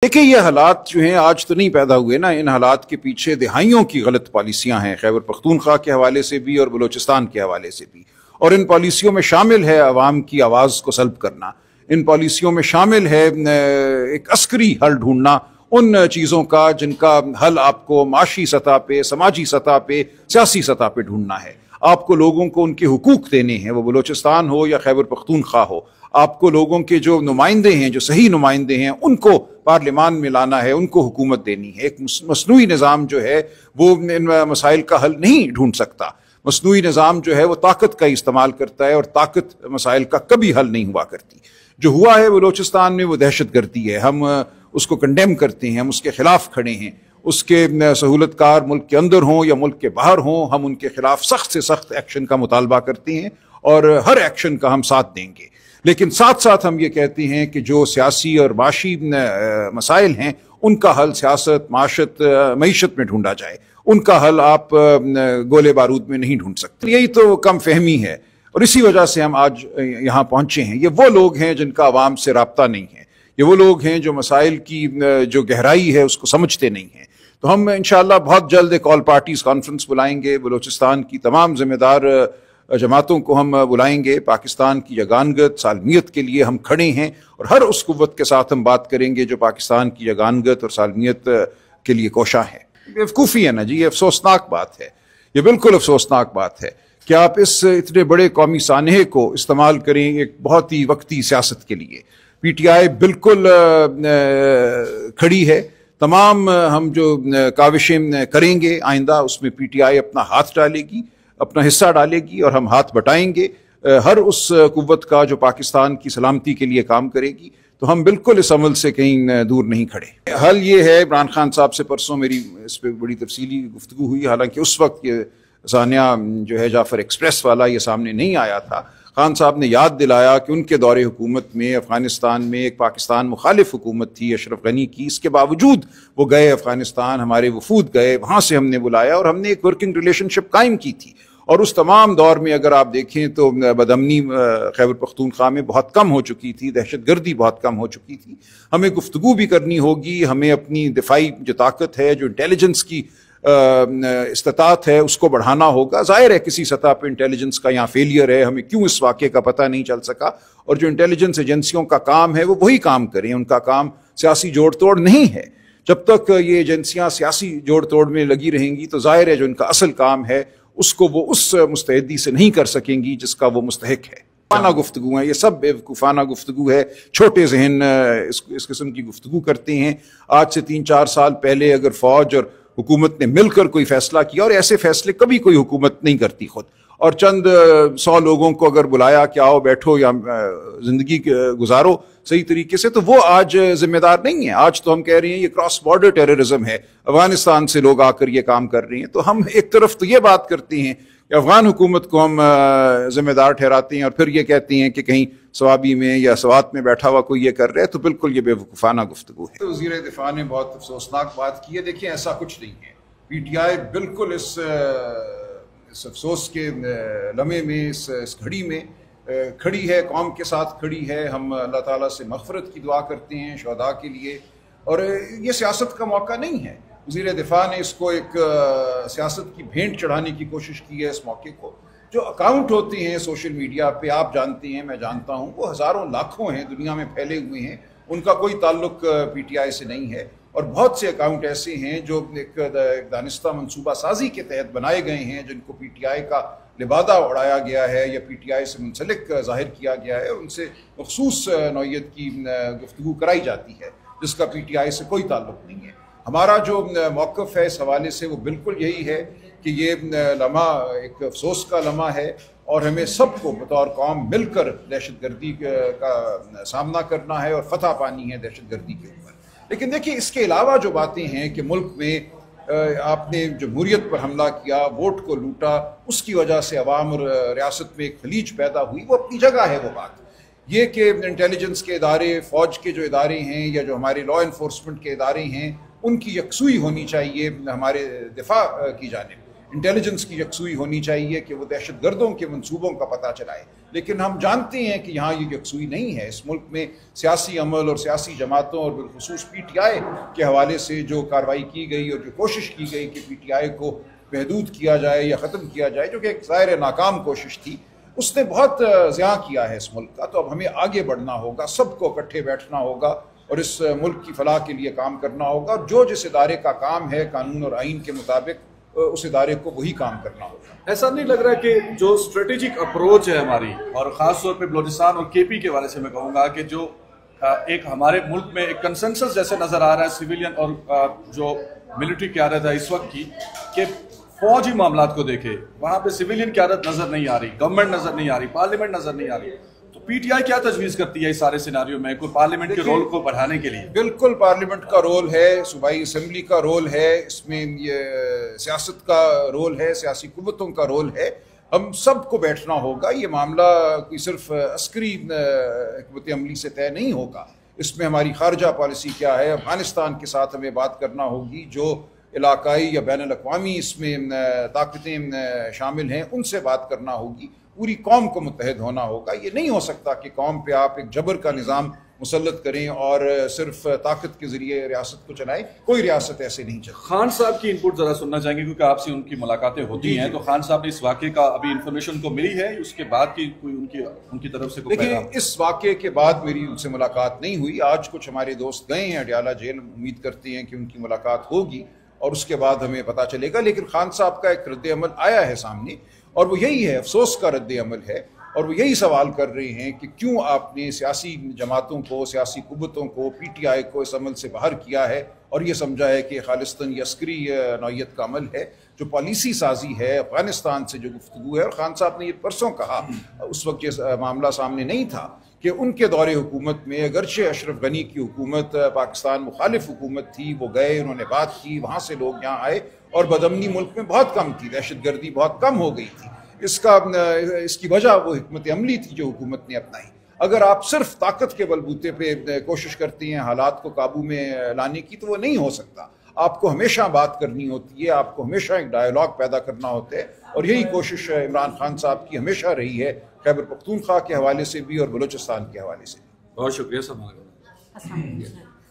देखिए ये हालात जो हैं आज तो नहीं पैदा हुए ना, इन हालात के पीछे दिहाइयों की गलत पॉलिसियां हैं, खैबर पख्तूनख्वा के हवाले से भी और बलूचिस्तान के हवाले से भी। और इन पॉलिसियों में शामिल है अवाम की आवाज़ को सल्ब करना, इन पॉलिसियों में शामिल है एक अस्करी हल ढूंढना उन चीज़ों का जिनका हल आपको माशी सतह पे, समाजी सतह पे, सियासी सतह पे ढूंढना है। आपको लोगों को उनके हुकूक देने हैं, वो बलूचिस्तान हो या खैबर पख्तूनख्वा हो। आपको लोगों के जो नुमाइंदे हैं, जो सही नुमाइंदे हैं, उनको पार्लियामान में लाना है, उनको हुकूमत देनी है। एक मसनूई निज़ाम जो है वो इन मसाइल का हल नहीं ढूंढ सकता। मसनूई निज़ाम जो है वो ताकत का इस्तेमाल करता है और ताकत मसाइल का कभी हल नहीं हुआ करती। जो हुआ है बलूचिस्तान में वो दहशत गर्दी है, हम उसको कंडेम करते हैं, हम उसके खिलाफ खड़े हैं। उसके सहूलतकार मुल्क के अंदर हों या मुल्क के बाहर हों, हम उनके खिलाफ सख्त से सख्त एक्शन का मुतालबा करते हैं और हर एक्शन का हम साथ देंगे। लेकिन साथ साथ हम ये कहते हैं कि जो सियासी और माशी मसाइल हैं उनका हल सियासत, मईशत में ढूंढा जाए, उनका हल आप गोले बारूद में नहीं ढूंढ सकते। यही तो कम फहमी है और इसी वजह से हम आज यहाँ पहुंचे हैं। ये वो लोग हैं जिनका आवाम से राब्ता नहीं है, ये वो लोग हैं जो मसाइल की जो गहराई है उसको समझते नहीं हैं। तो हम इंशाअल्लाह बहुत जल्द एक ऑल पार्टीज कॉन्फ्रेंस बुलाएंगे, बलूचिस्तान की तमाम जिम्मेदार जमातों को हम बुलाएंगे। पाकिस्तान की यगानगत सालमियत के लिए हम खड़े हैं और हर उस कुव्वत के साथ हम बात करेंगे जो पाकिस्तान की यगानगत और सालमियत के लिए कोशा है। बेवकूफ़ी है ना जी, ये अफसोसनाक बात है, ये बिल्कुल अफसोसनाक बात है कि आप इस इतने बड़े कौमी सानहे को इस्तेमाल करें एक बहुत ही वक्ती सियासत के लिए। पीटीआई बिल्कुल खड़ी है, तमाम हम जो काविशें करेंगे आइंदा उसमें पीटीआई अपना हाथ डालेगी, अपना हिस्सा डालेगी और हम हाथ बटाएंगे हर उस कुव्वत का जो पाकिस्तान की सलामती के लिए काम करेगी। तो हम बिल्कुल इस अमल से कहीं दूर नहीं खड़े। हल ये है, इमरान खान साहब से परसों मेरी इस पर बड़ी तफसीली गुफ्तगू हुई, हालांकि उस वक्त ये ज़ानिया जो है जाफ़र एक्सप्रेस वाला ये सामने नहीं आया था। खान साहब ने याद दिलाया कि उनके दौरे हुकूमत में अफ़गानिस्तान में एक पाकिस्तान मुखालिफ हुकूमत थी अशरफ गनी की, इसके बावजूद वो गए अफ़गानिस्तान, हमारे वफूद गए, वहाँ से हमने बुलाया और हमने एक वर्किंग रिलेशनशिप कायम की थी। और उस तमाम दौर में अगर आप देखें तो बदअमनी खैबर पख्तूनख्वा में बहुत कम हो चुकी थी, दहशत गर्दी बहुत कम हो चुकी थी। हमें गुफ्तगू भी करनी होगी, हमें अपनी दिफाई जो ताकत है, जो इंटेलिजेंस की इस्तात है, उसको बढ़ाना होगा। जाहिर है किसी सतह पर इंटेलिजेंस का यहाँ फेलियर है, हमें क्यों इस वाक़े का पता नहीं चल सका। और जो इंटेलिजेंस एजेंसियों का काम है वो वही काम करें, उनका काम सियासी जोड़ तोड़ नहीं है। जब तक ये एजेंसियाँ सियासी जोड़ तोड़ में लगी रहेंगी तो जाहिर है जो इनका असल काम है उसको वो उस मुस्तैदी से नहीं कर सकेंगी जिसका वो मुस्तहिक है। फाना गुफ्तगू है, ये सब बेवकूफ़ाना गुफ्तगू है, छोटे जहन इस किस्म की गुफ्तगू करते हैं। आज से 3-4 साल पहले अगर फ़ौज और हुकूमत ने मिलकर कोई फैसला किया, और ऐसे फैसले कभी कोई हुकूमत नहीं करती खुद, और चंद 100 लोगों को अगर बुलाया कि आओ बैठो या ज़िंदगी गुजारो सही तरीके से, तो वो आज जिम्मेदार नहीं है। आज तो हम कह रहे हैं ये क्रॉस बॉर्डर टेररिज्म है, अफगानिस्तान से लोग आकर ये काम कर रहे हैं। तो हम एक तरफ तो ये बात करते हैं कि अफगान हुकूमत को हम जिम्मेदार ठहराते हैं और फिर ये कहते हैं कि कहीं सवाबी में या सवात में बैठा हुआ कोई ये कर रहा है, तो बिल्कुल ये बेवकूफ़ाना गुफ्तगू है। तो वज़ीर दिफा ने बहुत अफसोसनाक बात की है। देखिए ऐसा कुछ नहीं है, पीटीआई बिल्कुल इस अफसोस के लम्हे में, इस घड़ी में खड़ी है, कौम के साथ खड़ी है। हम अल्लाह ताला से मग़फ़िरत की दुआ करते हैं शुहदा के लिए, और ये सियासत का मौका नहीं है। वज़ीर दिफा ने इसको एक सियासत की भेंट चढ़ाने की कोशिश की है। इस मौके को जो अकाउंट होते हैं सोशल मीडिया पे, आप जानते हैं, मैं जानता हूँ, वो हज़ारों लाखों हैं, दुनिया में फैले हुए हैं, उनका कोई ताल्लुक पीटीआई से नहीं है। और बहुत से अकाउंट ऐसे हैं जो एक दानिस्ता मनसूबा साजी के तहत बनाए गए हैं, जिनको पीटीआई का लिबादा उड़ाया गया है या पीटीआई से मुंसलिक ज़ाहिर किया गया है, और उनसे मखसूस नौइयत की गुफ्तगू कराई जाती है जिसका पीटीआई से कोई ताल्लुक नहीं है। हमारा जो मौक़िफ़ है इस हवाले से वो बिल्कुल यही है कि ये लम्हा एक अफसोस का लम्हा है और हमें सबको बतौर कौम मिलकर दहशत गर्दी का सामना करना है और फतह पानी है दहशत गर्दी के ऊपर। लेकिन देखिए इसके अलावा जो बातें हैं कि मुल्क में आपने जमहूरियत पर हमला किया, वोट को लूटा, उसकी वजह से अवाम और रियासत में एक खलीज पैदा हुई, वो अपनी जगह है वो बात। ये कि इंटेलिजेंस के इदारे, फ़ौज के जो इदारे हैं या जो हमारे लॉ इन्फोर्समेंट के इदारे हैं, उनकी यकसुई होनी चाहिए हमारे दिफा की जानिब। انٹیلیجنس کی یکسوئی ہونی چاہیے کہ وہ دہشت گردوں کے منصوبوں کا پتہ چلائے، لیکن ہم جانتے ہیں کہ یہاں یہ یکسوئی نہیں ہے۔ اس ملک میں سیاسی عمل اور سیاسی جماعتوں اور بالخصوص پی ٹی آئی کے حوالے سے جو کارروائی کی گئی اور جو کوشش کی گئی کہ پی ٹی آئی کو محدود کیا جائے یا ختم کیا جائے، جو کہ ایک ظاہر ناکام کوشش تھی، اس نے بہت زیاں کیا ہے اس ملک کا۔ تو اب ہمیں آگے بڑھنا ہوگا، سب کو اکٹھے بیٹھنا ہوگا اور اس ملک کی فلاح کے لیے کام کرنا ہوگا۔ جو جس ادارے کا کام ہے قانون اور آئین کے مطابق اس ادارے کو وہی کام کرنا ہوگا۔ ایسا نہیں لگ رہا کہ جو اسٹریٹجک اپروچ ہے ہماری، اور خاص طور پہ بلوچستان اور کے پی کے حوالے سے میں کہوں گا کہ جو ایک ہمارے ملک میں ایک کنسنسس جیسے نظر آ رہا ہے سویلین اور جو ملٹری قیادت ہے اس وقت کی، کہ فوجی معاملات کو دیکھے وہاں پہ سویلین قیادت نظر نہیں آ رہی، گورنمنٹ نظر نہیں آ رہی، پارلیمنٹ نظر نہیں آ رہی۔ تو پی ٹی آئی کیا تجویز کرتی ہے اس سارے سیناریو میں کوئی پارلیمنٹ کے رول کو بڑھانے کے لیے؟ بالکل پارلیمنٹ کا رول ہے، صوبائی اسمبلی کا رول ہے، اس میں یہ سیاست کا رول ہے، سیاسی قوتوں کا رول ہے۔ ہم سب کو بیٹھنا ہوگا۔ یہ معاملہ کوئی صرف عسکری حکمت عملی سے طے نہیں ہوگا، اس میں ہماری خارجہ پالیسی کیا ہے، افغانستان کے ساتھ ہمیں بات کرنا ہوگی، جو علاقائی یا بین الاقوامی اس میں طاقتیں شامل ہیں ان سے بات کرنا ہوگی، پوری قوم کو متحد ہونا ہوگا۔ یہ نہیں ہو سکتا کہ قوم پہ آپ ایک جبر کا نظام مسلط کریں اور صرف طاقت کے ذریعے ریاست کو چلائیں۔ کوئی ریاست ایسے نہیں چلتی۔ خان صاحب کی انپٹ ذرا سننا چاہیں گے کیونکہ آپ سے ان کی ملاقاتیں ہوتی ہیں، تو خان صاحب نے اس واقعے کا ابھی انفارمیشن کو ملی ہے، اس کے بعد کی کوئی ان کی طرف سے کوئی دیکھیں، پیغام؟ اس واقعے کے بعد میری ان سے ملاقات نہیں ہوئی۔ آج کچھ ہمارے دوست گئے ہیں اڈیالہ جیل، امید کرتے ہیں کہ ان کی ملاقات ہوگی اور اس کے بعد ہمیں پتہ چلے گا۔ لیکن خان صاحب کا ایک رد عمل آیا ہے سامنے، اور وہ یہی ہے، افسوس کا رد عمل ہے، اور وہ یہی سوال کر رہے ہیں کہ کیوں آپ نے سیاسی جماعتوں کو، سیاسی قوتوں کو، پی ٹی آئی کو اس عمل سے باہر کیا ہے اور یہ سمجھا ہے کہ خالصتاً یہ عسکری نوعیت کا عمل ہے۔ جو پالیسی سازی ہے افغانستان سے جو گفتگو ہے، اور خان صاحب نے یہ پرسوں کہا، اس وقت یہ معاملہ سامنے نہیں تھا، کہ ان کے دور حکومت میں اگرچہ اشرف غنی کی حکومت پاکستان مخالف حکومت تھی، وہ گئے، انہوں نے بات کی، وہاں سے لوگ یہاں آئے اور بدامنی ملک میں بہت کم تھی، دہشت گردی بہت کم ہو گئی تھی۔ اس کی وجہ وہ حکمت عملی تھی جو حکومت نے اپنائی۔ اگر آپ صرف طاقت کے بلبوتے پہ کوشش کرتے ہیں حالات کو قابو میں لانے کی، تو وہ نہیں ہو سکتا۔ آپ کو ہمیشہ بات کرنی ہوتی ہے، آپ کو ہمیشہ ایک ڈائیلاگ پیدا کرنا ہوتا ہے، اور یہی کوشش عمران خان صاحب کی ہمیشہ رہی ہے، خیبر پختونخوا کے حوالے سے بھی اور بلوچستان کے حوالے سے بھی۔ بہت شکریہ سر۔